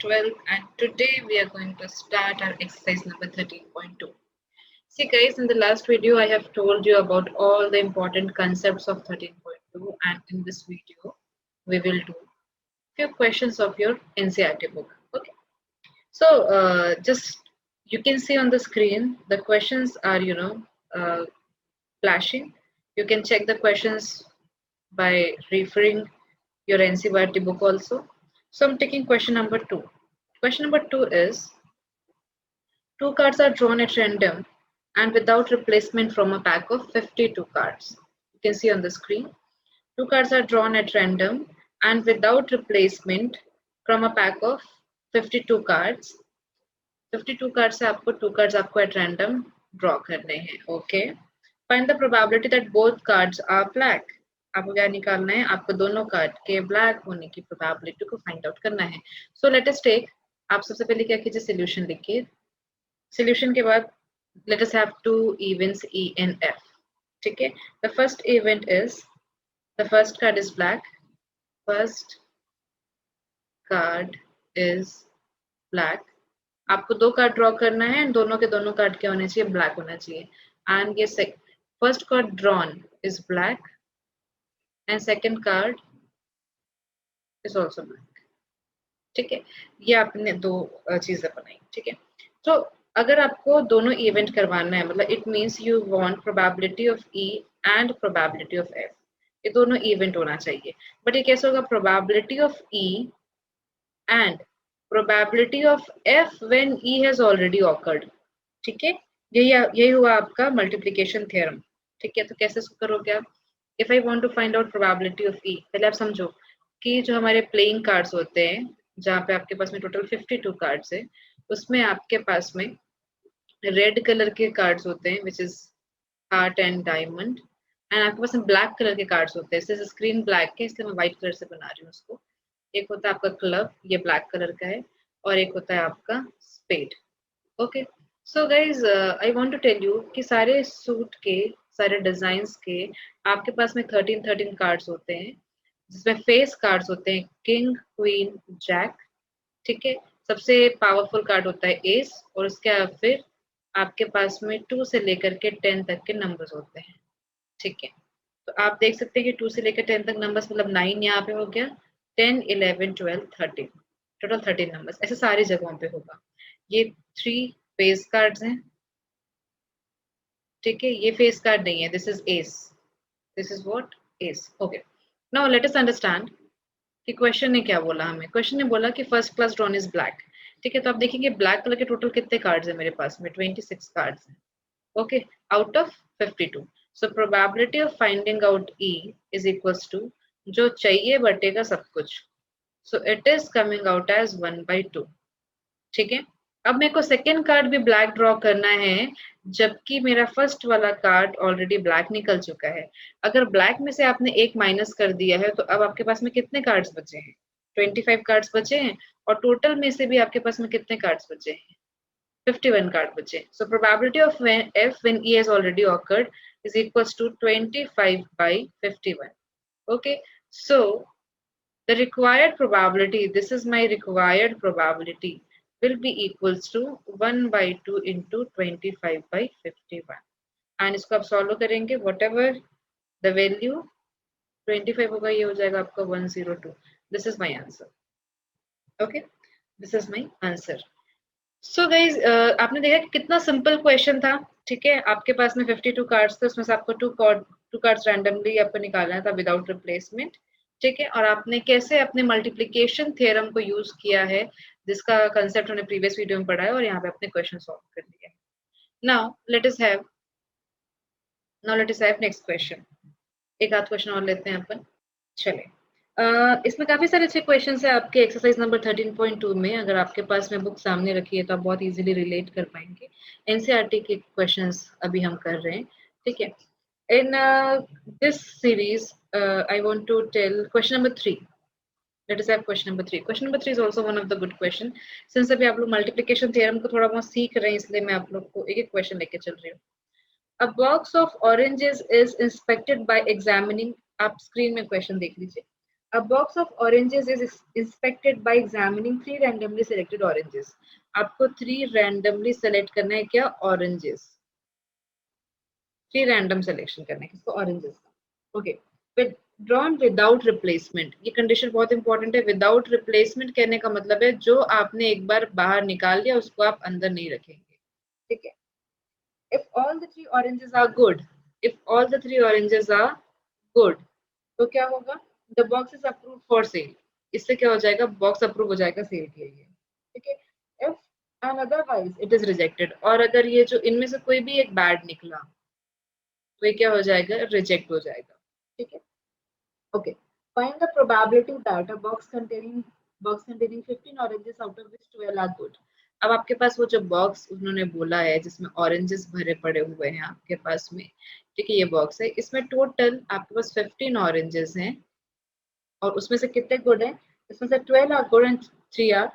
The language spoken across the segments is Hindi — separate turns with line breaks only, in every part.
12th, and today we are going to start our exercise number 13.2. See guys, in the last video I have told you about all the important concepts of 13.2, and in this video we will do few questions of your NCERT book. Okay, so just you can see on the screen the questions are uh, flashing. You can check the questions by referring your NCERT book also. So I'm taking question number 2. Question number 2 is, two cards are drawn at random and without replacement from a pack of 52 cards. You can see on the screen. Two cards are drawn at random and without replacement from a pack of 52 cards. 52 cards से आपको two cards आपको at random draw करने हैं. Okay. Find the probability that both cards are black. आपको क्या निकालना है? आपको दोनों कार्ड के ब्लैक होने की प्रोबेबिलिटी को फाइंड आउट करना है. सो लेट अस टेक, आप सबसे पहले क्या कीजिए, सोल्यूशन लिखिए. सोल्यूशन के बाद let us have two events E and F. ठीक है. The first event is, the first card is black. First card is black. आपको दो कार्ड ड्रॉ करना है एंड दोनों के दोनों कार्ड क्या होने चाहिए? ब्लैक होना चाहिए. एंड ये first card drawn is black and second card is also black. ठीक है, ये आपने दो चीजें बनाई. ठीक है, तो अगर आपको दोनों इवेंट करवाना है, मतलब it means you want probability of E and probability of F. ये दोनों इवेंट होना चाहिए. बट ये कैसे होगा? Probability of E and probability of F when E has already awkward. ठीक है, यही हुआ आपका मल्टीप्लिकेशन थ्योरम. ठीक है, तो कैसे करोगे आप? If I want to find out probability of E, पहले आप समझो कि जो हमारे प्लेइंग कार्ड्स होते हैं, जहाँ पे आपके पास में टोटल 52 कार्ड्स है, उसमें आपके पास में रेड कलर के कार्ड्स होते हैं which is heart and diamond, and आपके पास में ब्लैक कलर के कार्ड्स होते हैं. जैसे स्क्रीन ब्लैक है इसलिए मैं व्हाइट कलर से बना रही हूँ उसको. एक होता है आपका क्लब, ये ब्लैक कलर का है, और एक होता है आपका spade. Okay, so guys I want to tell you कि सारे सूट के, सारे डिजाइन्स के आपके पास में 13 कार्ड्स होते हैं, जिसमें फेस कार्ड्स होते हैं किंग, क्वीन, जैक. ठीक है, सबसे पावरफुल कार्ड होता है एस, और उसके फिर आपके पास में 2 से लेकर के 10 तक के नंबर्स होते हैं. ठीक है, तो आप देख सकते हैं कि 2 से लेकर 10 तक नंबर्स, मतलब 9 यहाँ पे हो गया, 10, 11, 12, 13, टोटल 13 नंबर्स. ऐसे सारी जगहों पे होगा. ये 3 फेस कार्ड्स हैं. ठीक है, ये फेस कार्ड नहीं है, this is ace. This is what? Ace. Okay, now let us understand कि क्वेश्चन ने क्या बोला हमें. क्वेश्चन ने बोला कि first class drawn is black. ठीक है, तो आप देखेंगे ब्लैक कलर के टोटल कितने कार्ड्स है मेरे पास में? 26 कार्ड्स हैं. Okay, out of 52. So probability of finding out E is equals to जो चाहिए बटेगा सब कुछ. So it is coming out as 1/2. ठीक है, अब मेरे को सेकेंड कार्ड भी ब्लैक ड्रॉ करना है, जबकि मेरा फर्स्ट वाला कार्ड ऑलरेडी ब्लैक निकल चुका है. अगर ब्लैक में से आपने एक माइनस कर दिया है, तो अब आपके पास में कितने कार्ड्स बचे हैं? 25 कार्ड्स बचे हैं, और टोटल में से भी आपके पास में कितने कार्ड्स बचे हैं? 51 कार्ड बचे. सो probability of F when E has already occurred is equals to 25/51. Okay, so the required probability, this is my required probability, will be equals to 1/2 into 25/51. And इसको आप सॉल्व करेंगे, वट एवर द वैल्यू 25 होगा, ये हो जाएगा आपका 102. This is my answer. Okay, this is my answer. So guys, आपने देखा कि कितना सिंपल क्वेश्चन था. ठीक है, आपके पास में 52 कार्ड्स थे, उसमें से आपको टू कार्ड्स रैंडमली आपको निकालना था विदाउट रिप्लेसमेंट. ठीक है, और आपने कैसे अपने मल्टीप्लिकेशन थ्योरम को यूज किया है, जिसका कंसेप्ट हमने प्रीवियस वीडियो में पढ़ा है, और यहाँ पे अपने क्वेश्चन सॉल्व कर लिया है. Now let us have next question. एक आध क्वेश्चन और लेते हैं अपन. चले, इसमें काफी सारे अच्छे क्वेश्चंस है आपके एक्सरसाइज नंबर 13.2 में. अगर आपके पास में बुक सामने रखी है तो आप बहुत इजीली रिलेट कर पाएंगे. एनसीईआरटी के क्वेश्चंस अभी हम कर रहे हैं. ठीक है, in this series I want to tell question number 3. Let us have question number 3. Question number 3 is also one of the good question. Since अभी आप लोग मल्टीप्लिकेशन थ्योरम को थोड़ा बहुत सीख रहे हैं, इसलिए मैं आप लोग को एक एक क्वेश्चन लेके चल रही हूँ. अ box of oranges is inspected bye examining. आप स्क्रीन में क्वेश्चन देख लीजिए. A box of oranges is inspected by examining 3 randomly selected oranges. आपको 3 randomly select करना है क्या? Oranges. 3 random selection करना है किसको? Oranges का. Okay. With drawn without replacement. ये condition बहुत important है. Without replacement कहने का मतलब है जो आपने एक बार बाहर निकाल लिया उसको आप अंदर नहीं रखेंगे. ठीक है. If all the 3 oranges are good, if all the 3 oranges are good, तो क्या होगा? The box is approved for sale. इससे क्या हो जाएगा? Box approve हो जाएगा सेल के लिए. ठीक है. If and otherwise it is rejected. और अगर ये जो इनमें से कोई भी एक bad निकला, तो ये क्या हो जाएगा? Reject हो जाएगा. ठीक है. Okay. Find the probability that a box containing 15 oranges out of which 12 are good. अब आपके पास वो जो बॉक्स उन्होंने बोला है जिसमें ऑरेंजेस भरे पड़े हुए हैं आपके पास में, ठीक है, ये बॉक्स है, इसमें टोटल आपके पास 15 ऑरेंजेस हैं और उसमें से कितने गुड हैं? इसमें से 12 are good and 3 are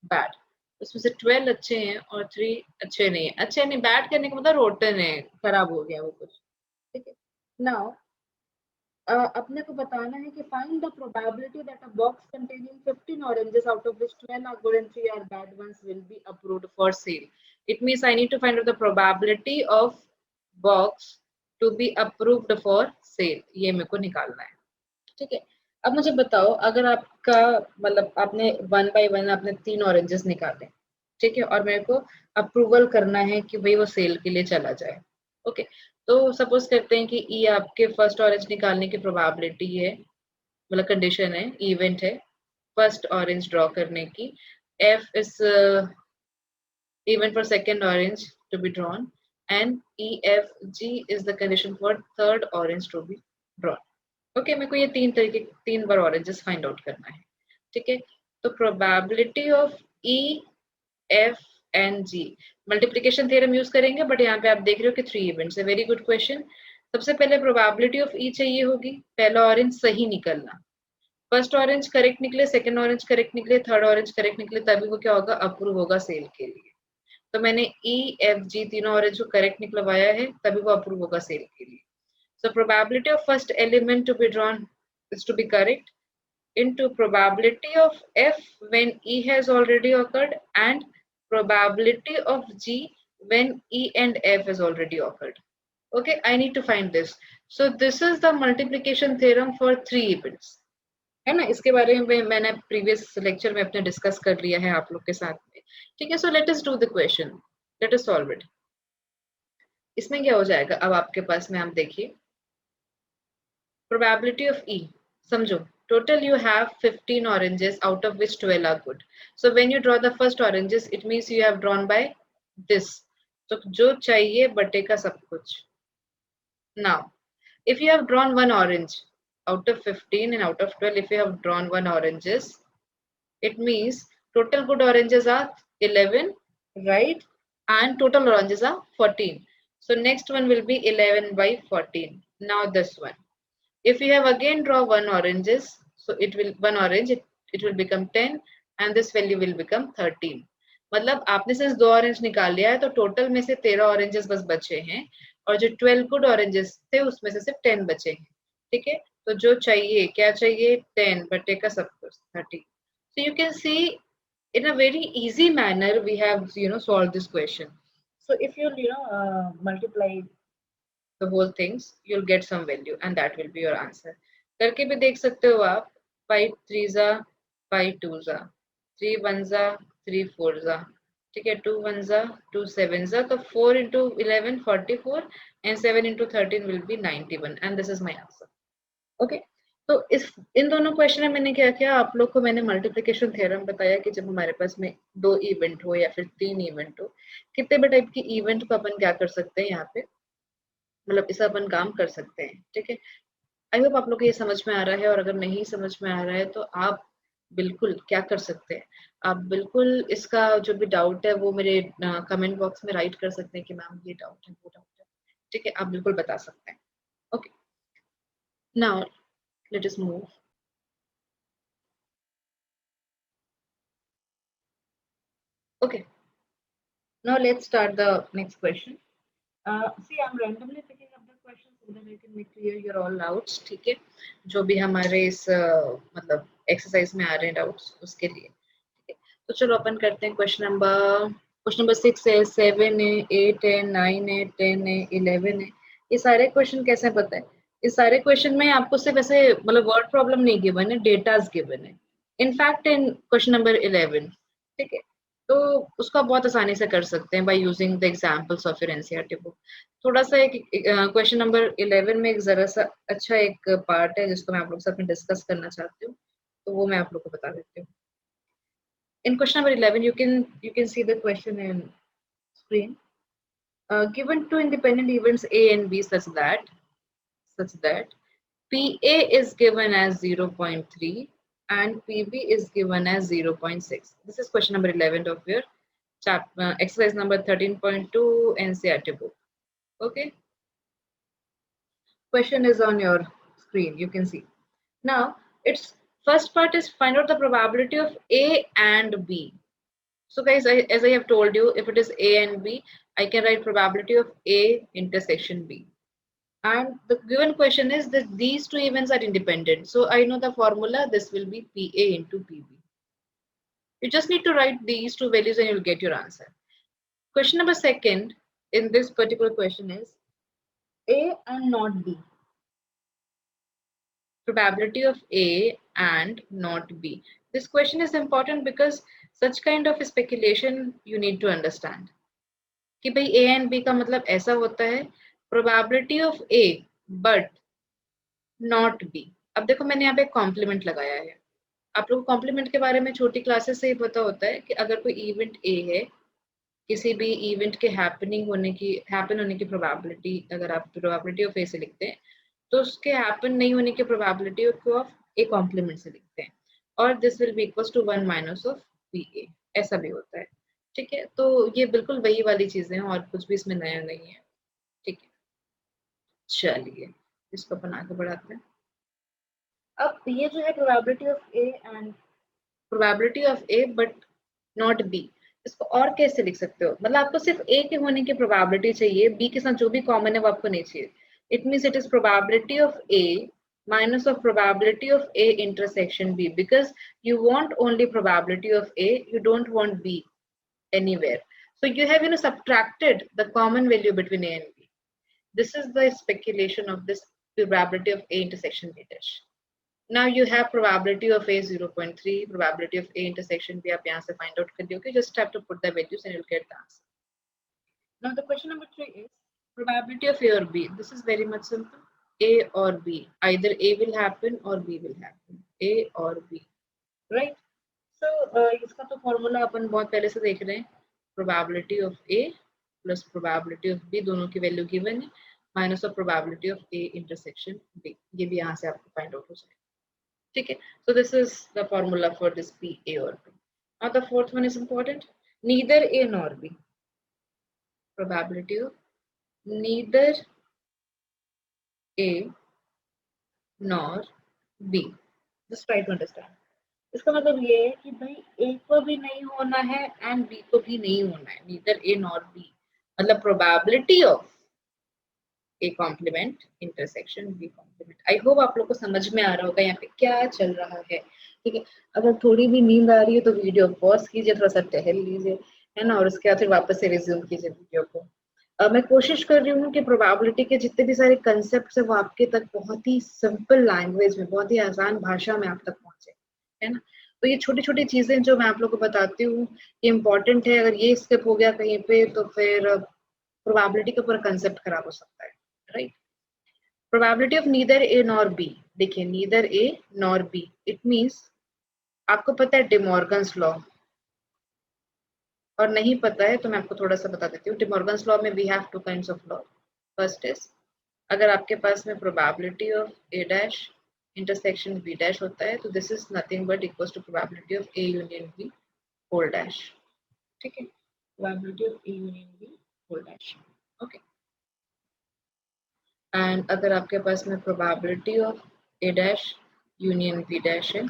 bad. उसमें से 12 अच्छे हैं और 3 अच्छे नहीं है. अच्छे नहीं, बैड करने का मतलब रोटन है, खराब हो गया वो कुछ. ठीक है. नाउ अपने को बताना है कि find the probability that a box containing 15 oranges out of which 12 are good and 3 are bad ones will be approved for sale. It means I need to find out the probability of box to be approved for sale. ये मेरे को निकालना है. ठीक है. अब मुझे बताओ, अगर आपका मतलब आपने 1 by 1 आपने 3 ऑरेंजेस निकाले, ठीक है, और मेरे को अप्रूवल करना है कि भाई वो सेल के लिए चला जाए. ओके. तो सपोज करते हैं कि ये आपके फर्स्ट ऑरेंज निकालने की प्रोबेबिलिटी है, मतलब कंडीशन है, इवेंट है फर्स्ट ऑरेंज ड्रॉ करने की. F is event for second orange to be drawn and EFG is the condition for third orange to be drawn. Okay. मेरे को ये तीन बार ऑरेंजेस फाइंड आउट करना है. ठीक है. तो probability of E F and G, multiplication theorem use करेंगे, बट यहाँ पे आप देख रहे हो कि 3 इवेंट्स है. Very good question. सबसे पहले प्रोबेबिलिटी ऑफ ई चाहिए होगी. पहला ऑरेंज सही निकलना, फर्स्ट ऑरेंज करेक्ट निकले, सेकंड ऑरेंज करेक्ट निकले, थर्ड ऑरेंज करेक्ट निकले, तभी वो क्या होगा? अप्रूव होगा सेल के लिए. तो मैंने ई एफ जी तीनों ऑरेंज को करेक्ट निकलवाया है, तभी वो अप्रूव होगा सेल के लिए. So probability of first element to be drawn is to be correct into probability of F when E has already occurred and probability of G when E and F has already occurred. Okay, I need to find this. So this is the multiplication theorem for 3 events. है ना. इसके बारे में मैंने प्रीवियस लेक्चर में अपने डिस्कस कर लिया है आप लोग के साथ में. ठीक है. So let us do the question, let us solve it. इसमें क्या हो जाएगा? अब आपके पास में आप देखिए probability of E. समझो, total you have 15 oranges out of which 12 are good. So when you draw the first oranges, it means you have drawn by this. So जो चाहिए बटेगा सब कुछ. Now, if you have drawn one orange out of 15 and out of 12, if you have drawn one oranges, it means total good oranges are 11, right? And total oranges are 14. So next one will be 11 by 14. Now this one. If you have again draw one oranges, so it will one orange, it will become 10 and this value will become 13. मतलब आपने सिर्फ 2 ऑरेंज निकाल लिया है, तो टोटल में से 13 ऑरेंजेस बस बचे हैं और जो 12 गुड ऑरेंजेस थे उसमें से सिर्फ 10 बचे हैं. ठीक है. तो जो चाहिए, क्या चाहिए? 10 बटे का सब कुछ 30. So you can see in a very easy manner we have solved this question. So if you multiply the whole things, you'll get some value and that will be your answer. करके भी देख सकते हो आप. 5 3 जा 5 2 जा 3 1 जा 3 4 जा. ठीक है. 2 1 जा 2 7 जा. तो 4 into 11 44 and 7 into 13 will be 91 and this is my answer. Okay. तो इन दोनों क्वेश्चन में मैंने क्या किया, आप लोग को मैंने मल्टीप्लिकेशन थ्योरम बताया कि जब हमारे पास में 2 इवेंट हो या फिर 3 इवेंट हो, कितने भी टाइप की इवेंट को अपन क्या कर सकते हैं यहाँ पे, मतलब इसे अपन काम कर सकते हैं. ठीक है. आई होप आप लोग को ये समझ में आ रहा है, और अगर नहीं समझ में आ रहा है तो आप बिल्कुल क्या कर सकते हैं, आप बिल्कुल इसका जो भी डाउट है वो मेरे कमेंट बॉक्स में राइट कर सकते हैं कि मैम ये डाउट है, वो डाउट है. ठीक है. आप बिल्कुल बता सकते हैं. Okay. Now let us move. Okay. Now let's start the next question. See, I'm randomly picking up the questions then I can make clear your all doubts. ठीक है, जो भी हमारे इस मतलब एक्सरसाइज में आ रहे हैं डाउट्स उसके लिए, ठीक है। तो चलो अपन करते हैं क्वेश्चन नंबर 6 है, 7 है, 8 है, 9 है, 10 है, 11 है। ये सारे क्वेश्चन कैसे पता है? इस सारे क्वेश्चन में आपको सिर्फ ऐसे मतलब वर्ड प्रॉब्लम नहीं गिवन है, डेटाज गिवन है। इनफैक्ट इन क्वेश्चन नंबर 11, ठीक है, तो उसको आप बहुत आसानी से कर सकते हैं by using the examples of your NCERT book. थोड़ा सा एक क्वेश्चन नंबर 11 में एक जरा सा अच्छा एक पार्ट है जिसको मैं आप लोग के साथ में डिस्कस करना चाहती हूँ, तो वो मैं आप लोग को बता देती हूँ। In question number 11, you can see the question in screen. Given two independent events A and B such that PA is given as 0.3 and PB is given as 0.6. This is question number 11 of your chapter exercise number 13.2 NCERT book. Okay. Question is on your screen. You can see. Now, its first part is find out the probability of A and B. So guys, as I have told you, if it is A and B, I can write probability of A intersection B. And the given question is that these two events are independent. So I know the formula, this will be PA into PB. You just need to write these two values and you'll get your answer. Question number second in this particular question is A and not B. Probability of A and not B. This question is important because such kind of speculation you need to understand. कि भाई A and B का मतलब ऐसा होता है probability of A but not B. अब देखो मैंने यहाँ पे कॉम्प्लीमेंट लगाया है। आप लोग को कॉम्प्लीमेंट के बारे में छोटी क्लासेस से ही पता होता है कि अगर कोई इवेंट A है, किसी भी इवेंट के हैपन होने की प्रोबेबिलिटी अगर आप प्रोबेबिलिटी ऑफ A से लिखते हैं तो उसके हैपन नहीं होने की प्रोबेबिलिटी ऑफ A कॉम्प्लीमेंट से लिखते हैं और this will be equals to 1 minus of BA। ऐसा भी होता है, ठीक है। तो ये बिल्कुल वही वाली चीजें हैं और कुछ भी इसमें नया नहीं है, ठीक है। चलिए इसको अपन आगे बढ़ाते हैं। अब ये जो है probability of A and probability of A but not B, इसको और कैसे लिख सकते हो? मतलब आपको सिर्फ A के होने की प्रोबेबिलिटी चाहिए, B के साथ जो भी कॉमन है वो आपको नहीं चाहिए। It means it is probability of A minus of probability of A intersection B, because you want only probability of A, you don't want B anywhere. So you have subtracted the common value between A and B. This is the speculation of this probability of A intersection B dash. Now you have probability of A 0.3, probability of A intersection B आप यहाँ से find out कर दियोगे. Just have to put the values and you'll get the answer. Now the question number 3 is probability of A or B. This is very much simple. A or B. Either A will happen or B will happen. A or B. Right? So इसका तो formula अपन बहुत पहले से देख रहे हैं. Probability of A plus probability of B दोनों की value given है minus of probability of A intersection B. ये भी यहाँ से आपको find out हो जाएगा. ठीक है. So this is the formula for this P, A or B. Now the fourth one is important. Neither A nor B. Probability of neither A nor B. Just try to understand. इसका मतलब ये है कि भाई A को भी नहीं होना है and B को भी नहीं होना है. Neither A nor B. मतलब probability of A complement intersection B complement. I hope आप लोग को समझ में आ रहा होगा यहाँ पे क्या चल रहा है. ठीक है. अगर थोड़ी भी नींद आ रही है तो वीडियो पॉज कीजिए, थोड़ा सा टहल लीजिए, है ना, और उसके बाद फिर वापस से रिज्यूम कीजिए वीडियो को. मैं कोशिश कर रही हूँ कि प्रोबेबिलिटी के जितने भी सारे कंसेप्ट है वो आपके तक बहुत ही सिंपल लैंग्वेज में, बहुत ही आसान भाषा में आप तक पहुंचे, है ना. तो ये छोटी छोटी चीजें जो मैं आप लोग को बताती हूँ ये इंपॉर्टेंट है. अगर ये स्किप हो गया कहीं पे तो फिर प्रोबेबिलिटी का पूरा कंसेप्ट खराब हो सकता है, right. Probability of neither A nor B. देखिए neither A nor B it means आपको पता है डिमॉर्गन्स लॉ, और नहीं पता है तो मैं आपको थोड़ा सा बता देती हूँ. डिमॉर्गन्स लॉ में we have two kinds of law. First is अगर आपके पास में probability of A dash intersection B dash होता है तो this is nothing but equals to probability of A union B whole dash. ठीक है. Probability of A union B whole dash. Okay. And अगर आपके पास में probability of A dash union B dash है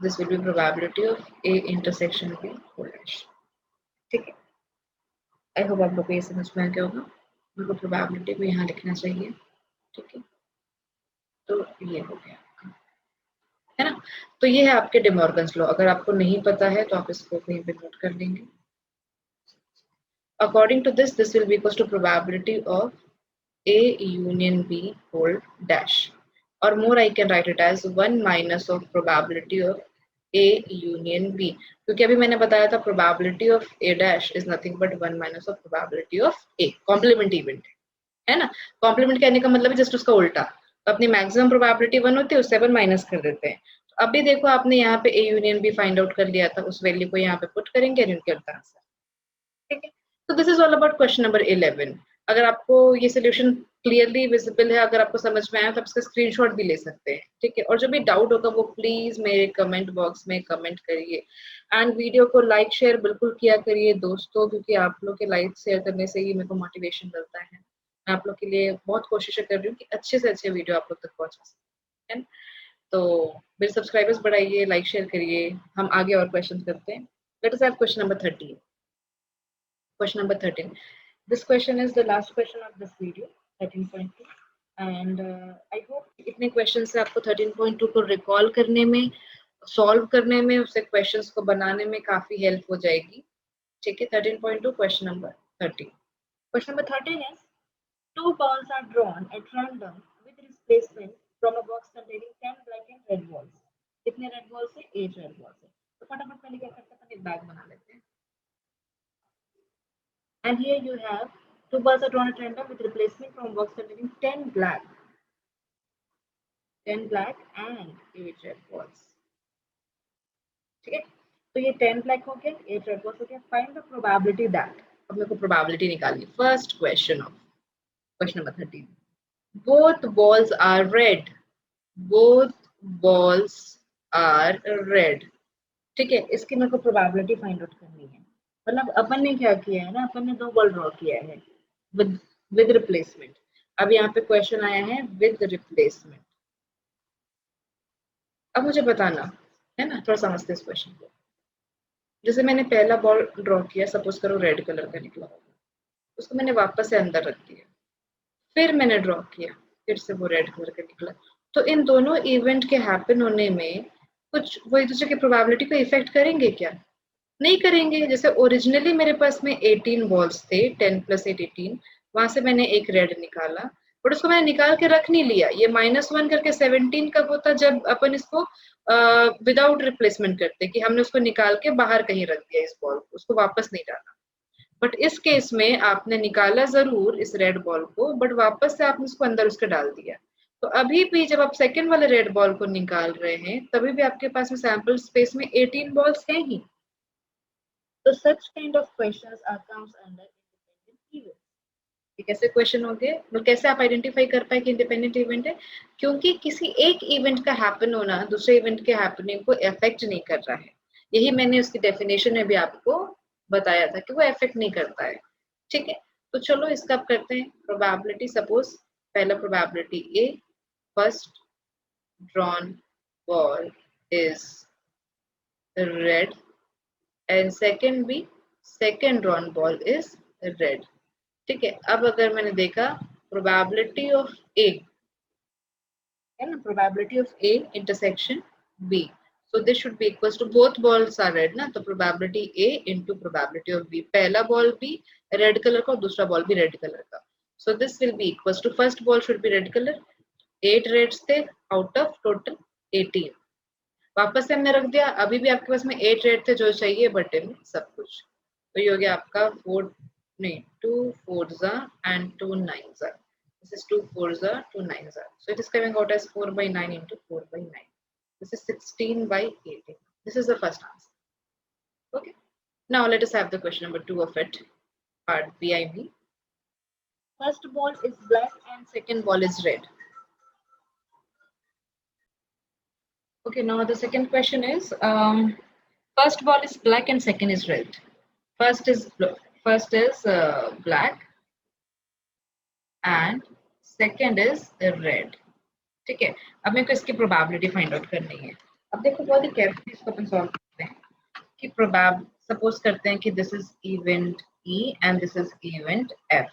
this will be probability of A intersection B whole dash. ठीक है. आई होप आप लोग को ये समझ में आ गया होगा. मेरे को प्रोबेबिलिटी को यहाँ लिखना चाहिए. ठीक है, तो ये हो गया, है ना। तो ये है आपके डिमॉर्गन्स लॉ। अगर आपको नहीं पता है तो आप इसको कहीं पे नोट कर लेंगे। According to this will be equal to probability of A union B hold dash, or more I can write it as 1 minus of probability of A union B, क्योंकि अभी मैंने बताया था probability of A dash is nothing but 1 minus of probability of A, complement event है ना। कॉम्प्लीमेंट कहने का मतलब है जस्ट उसका उल्टा। तो अपनी मैक्सिमम प्रोबेबिलिटी 1 होती है, उससे 1 माइनस कर देते हैं। तो अभी देखो आपने यहाँ पे A union B find out कर लिया था, उस वैल्यू को यहाँ पे पुट करेंगे और इनके आंसर, ठीक है। तो this is all about question number 11। अगर आपको ये सोल्यूशन क्लियरली विजिबल है, अगर आपको समझ में आया तो आप इसका स्क्रीनशॉट भी ले सकते हैं, ठीक है। और जो भी डाउट होगा वो प्लीज मेरे कमेंट बॉक्स में कमेंट करिए, एंड वीडियो को लाइक शेयर बिल्कुल किया करिए दोस्तों, क्योंकि आप लोग के लाइक शेयर करने से ही मेरे को मोटिवेशन मिलता है। मैं आप लोग के लिए बहुत कोशिश कर रही हूँ कि अच्छे से अच्छे वीडियो आप लोग तक पहुंचा सकें। तो मेरे सब्सक्राइबर्स बढ़ाइए, लाइक शेयर करिए। हम आगे और क्वेश्चन करते हैं। Late us have question number 13। Question number 13. This question is the last question of this video, 13.2. And I hope इतने questions से आपको 13.2 को recall करने में, solve करने में, उससे questions को बनाने में काफी help हो जाएगी, ठीक है। 13.2 question number 13. Question number 13 is, two balls are drawn at random with displacement from a box containing 10 black and red balls. कितने red balls है? 8 red balls है। तो फटाफट पहले क्या करते हैं, अपन एक बैग बना लेते हैं। And here you have two balls are drawn at random with replacement from box containing 10 black and 8 red balls. ठीक है, तो ये 10 black हो गया, 8 red balls हो गया। Find the probability that, अब मेरे को probability निकालनी। First question of question number 13. Both balls are red. Both balls are red. ठीक है, इसकी मेरे को प्रोबेबिलिटी फाइंड आउट करनी है। मतलब अपन ने क्या किया है ना, अपन ने दो बॉल ड्रॉ किया है विद रिप्लेसमेंट। अब यहाँ पे क्वेश्चन आया है विद रिप्लेसमेंट। अब मुझे बताना है ना, थोड़ा समझते इस क्वेश्चन को। जैसे मैंने पहला बॉल ड्रॉ किया, सपोज करो रेड कलर का निकला, उसको मैंने वापस से अंदर रख दिया। फिर मैंने ड्रॉ किया, फिर से वो रेड कलर का निकला। तो इन दोनों इवेंट के हैपन होने में कुछ वो एक दूसरे की प्रोबेबिलिटी को इफेक्ट करेंगे क्या? नहीं करेंगे। जैसे ओरिजिनली मेरे पास में 18 बॉल्स थे, 10 + 8 18, वहां से मैंने एक रेड निकाला, बट उसको मैंने निकाल के रख नहीं लिया। ये -1 करके 17 कब होता, जब अपन इसको विदाउट रिप्लेसमेंट करते, कि हमने उसको निकाल के बाहर कहीं रख दिया, इस बॉल को, उसको वापस नहीं डाला। बट इस केस में आपने निकाला जरूर इस रेड बॉल को, बट वापस से आपने उसको अंदर उसके डाल दिया। तो अभी भी जब आप सेकेंड वाले रेड बॉल को निकाल रहे हैं, तभी भी आपके पास में सैंपल स्पेस में 18 बॉल्स हैं ही। तो such kind of questions are comes under independent events. ये कैसे क्वेश्चन हो गए, मतलब कैसे आप आइडेंटिफाई कर पाए कि इंडिपेंडेंट इवेंट है? क्योंकि किसी एक इवेंट का हैपन होना दूसरे इवेंट के हैपनिंग को इफेक्ट नहीं कर रहा है। यही मैंने उसकी डेफिनेशन में भी आपको बताया था कि वो इफेक्ट नहीं करता है, ठीक है। तो चलो इसका आप करते हैं प्रोबेबिलिटी। सपोज पहला probability A, first drawn ball is red, and second भी, second drawn ball is red, ठीक है। अब अगर मैंने देखा प्रोबेबिलिटी ऑफ ए है ना, probability of A intersection B, so this should be equal to both balls are red ना, तो probability A into probability of B. पहला बॉल भी रेड कलर का और दूसरा बॉल भी रेड कलर का, so this will be equal to first ball should be red colour, 8 reds थे आउट ऑफ टोटल 18, वापस से हमने रख दिया। अभी भी आपके पास में 8 रेड थे जो चाहिए, बट इन सब कुछ, तो ये हो गया आपका 4 नहीं 2 4s and 2 9s। This is 2 4s 2 9s, so it is coming out as 4/9 into 4/9. This is 16/18. This is the first answer. Okay, now let us have the question number 2 of it, part B, I mean. First ball is black and second ball is red. Okay, now the second question is, first ball is black and second is red. First is black and second is red, ठीक है। अब मेरे को इसकी प्रोबेबिलिटी फाइंड आउट करनी है। अब देखो बहुत ही केयरफुली इसको अपन सॉल्व करते हैं कि सपोज करते हैं कि this is event E and this is event F.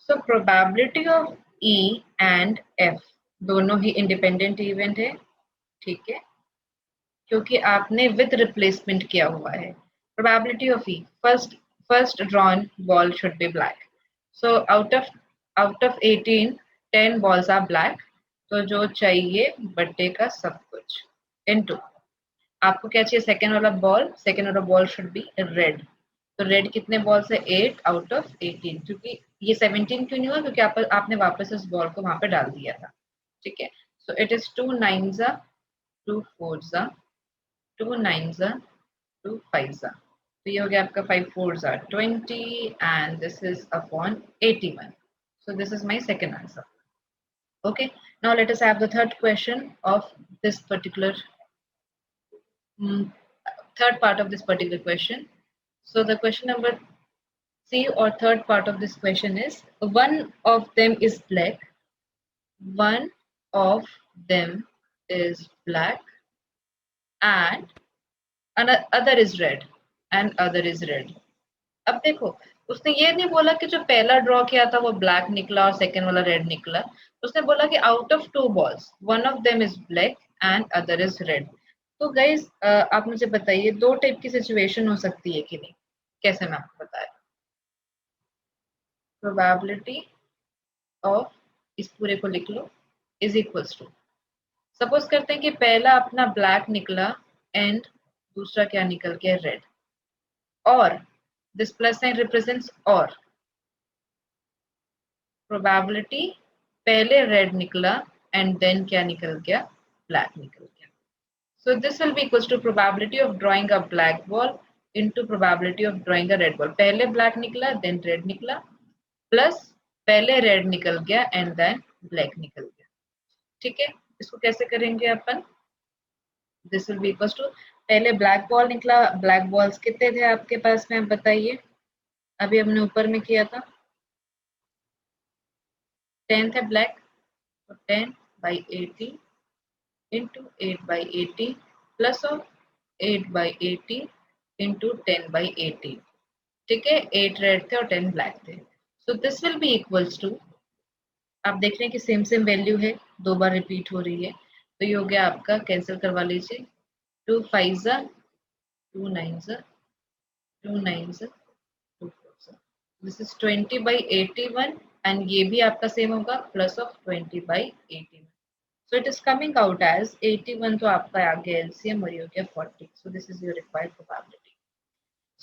So probability of E and F दोनों ही इंडिपेंडेंट इवेंट है, ठीक है, क्योंकि आपने विद रिप्लेसमेंट किया हुआ है. Probability of E, first drawn ball should be black. So out of 18 10 balls are black. तो जो चाहिए बट्टे का सब कुछ इनटू आपको क्या चाहिए, सेकेंड वाला बॉल शुड बी रेड. तो रेड कितने बॉल्स है, 8 आउट ऑफ 18. क्योंकि ये 17 क्यों नहीं हुआ, क्योंकि आपने वापस इस बॉल को वहां पे डाल दिया था, ठीक है. सो it is 2 9s 2 4s 2 9s 2 5s. तो ये हो गया आपका 5 4s 20 and this is upon 81. So this is my second answer. Okay, now let us have the third question of this particular third part of this particular question. So the question number C or third part of this question is one of them is black, one of them is black and other is red and other is red. अब देखो, उसने ये नहीं बोला कि जो पहला ड्रॉ किया था वो ब्लैक निकला और सेकंड वाला रेड निकला. उसने बोला कि out of 2 balls one of them is black and other is red. तो गाइज आप मुझे बताइए, दो टाइप की सिचुएशन हो सकती है कि नहीं. कैसे मैं आपको बताया, प्रोबेबिलिटी ऑफ, इस पूरे को लिख लो, इज इक्वल्स टू, सपोज करते हैं कि पहला अपना ब्लैक निकला एंड दूसरा क्या निकल गया, रेड. और दिस प्लस साइन रिप्रेजेंट्स और प्रोबेबिलिटी पहले रेड निकला एंड देन क्या निकल गया, ब्लैक निकल गया. So this will be equals to probability of drawing a black ball into probability of drawing a red ball. पहले black निकला then red निकला प्लस पहले red निकल गया and then black निकल गया. ठीक है, इसको कैसे करेंगे अपन, this will be equals to पहले black ball निकला. black balls कितने थे आपके पास में, आप बताइए. अभी हमने ऊपर में किया था 10 थे black, तो 10 by 80 into 8 by 80 plus of 8 by 80 into 10 by 80. ठीक है, 8 रेड थे और 10 ब्लैक थे. So this will be equals to, आप देख रहे हैं कि सेम सेम वैल्यू है, दो बार रिपीट हो रही है. तो ये हो गया आपका, कैंसिल करवा लीजिए, 2 5s 2 9s 2 9s 2 4s. This is 20 by 81 and ये भी आपका सेम होगा plus of 20 by 81. So it is coming out as 81. तो आपका आ गया LCM और ये हो गया 40. So this is your required probability.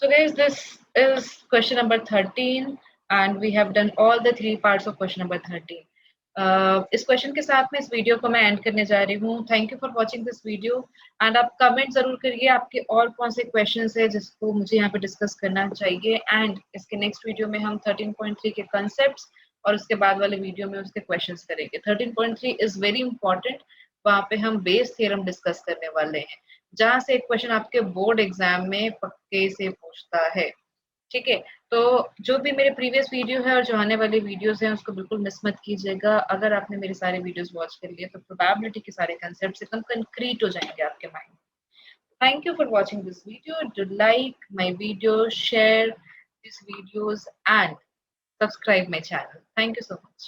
So guys, this is question number 13 and we have done all the three parts of question number 13. इस क्वेश्चन के साथ में इस वीडियो को मैं एंड करने जा रही हूँ. Thank you for watching this video and आप कमेंट जरूर करिए आपके और कौन से क्वेश्चंस है जिसको मुझे यहाँ पे डिस्कस करना चाहिए. एंड इसके नेक्स्ट वीडियो में हम 13.3 के कंसेप्ट्स और उसके बाद वाले वीडियो में उसके क्वेश्चंस करेंगे. 13.3 इज वेरी इंपॉर्टेंट. वहां पे हम बेस थ्योरम डिस्कस करने वाले हैं, जहां से एक क्वेश्चन आपके बोर्ड एग्जाम में पक्के से पूछता है. ठीक है, तो जो भी मेरे प्रीवियस वीडियो है और जो आने वाले वीडियोस हैं उसको बिल्कुल मिस मत कीजिएगा. अगर आपने मेरे सारे वीडियोस वॉच कर लिए तो प्रोबेबिलिटी के सारे कंसेप्ट एकदम कंक्रीट हो जाएंगे आपके mind. Thank you for watching this video. Do like my video, share this videos and subscribe my channel. Thank you so much.